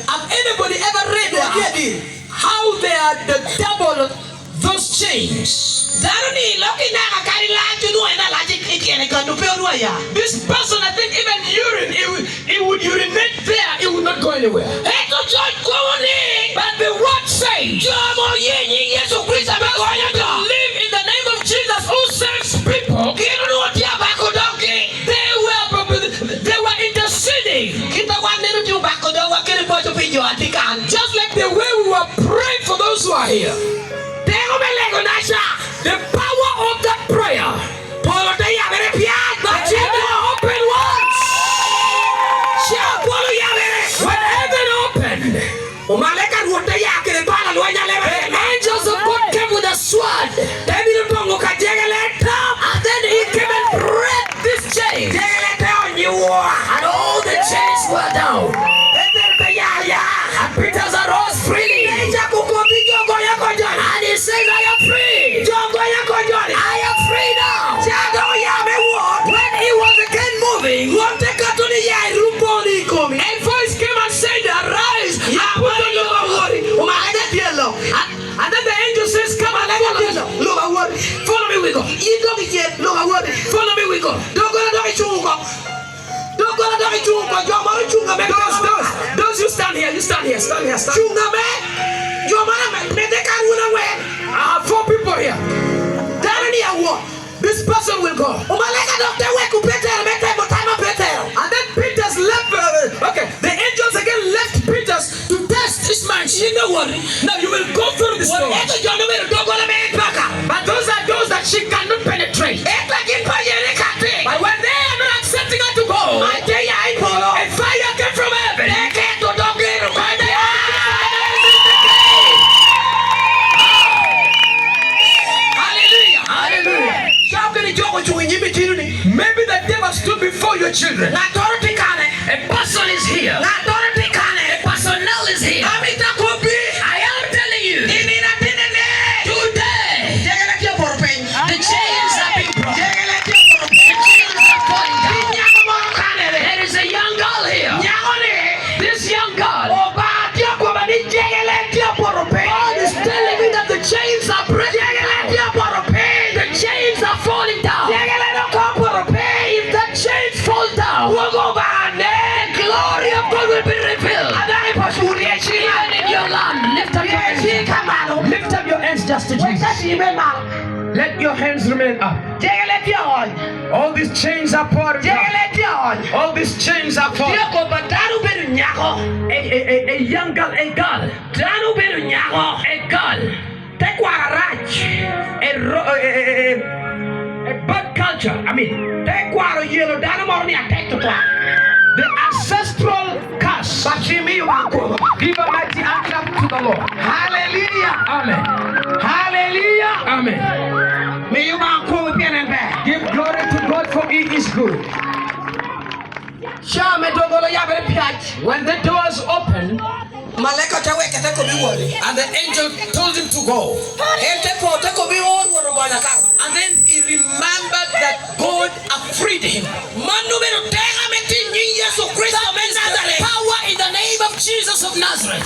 Have anybody ever read how they are the double those chains? This person, I think, even urine, it would urinate there, it would not go anywhere. But the word says, live in the name of Jesus who saves people. They were interceding. Just like the way we were praying for those who are here. The power of that prayer. The children open once. When heaven opened, the angels of God came with a sword. And then he came and broke this chain. And all the chains were down. And Peter arose freely. And he says, I am free. I am free now. When he was again moving, a voice came and said, arise. And then the angel says, come on, follow me, we go. Follow me, we go. Those you stand here, stand here. I have 4 people here. This person will go. And then Peter's left. Okay, the angels again left Peter's to test this man. You know what? Now you will go through this door. But those are those that she cannot penetrate. But when they are not accepting her to go, a fire came from heaven. Maybe the devil stood before your children. A person is here. A personnel is here. I am telling you, today, the chains are being broken. The chains are falling down. There is a young girl here. This young girl, God is telling me that the chains are breaking. The chains are falling down. If the chains fall down, the glory of God will be revealed. Even in your land, lift up your hands. Lift up your hands just to Jesus. Let your hands remain up. All these chains are pouring down. All these chains are falling. A young girl, a girl. A bad culture. The ancestral curse. Give a mighty clap to the Lord. Hallelujah. Amen. Hallelujah. Amen. Give glory to God, for He is good. When the doors open, and the angel told him to go. And then he remembered that God freed him. That is the power in the name of Jesus of Nazareth.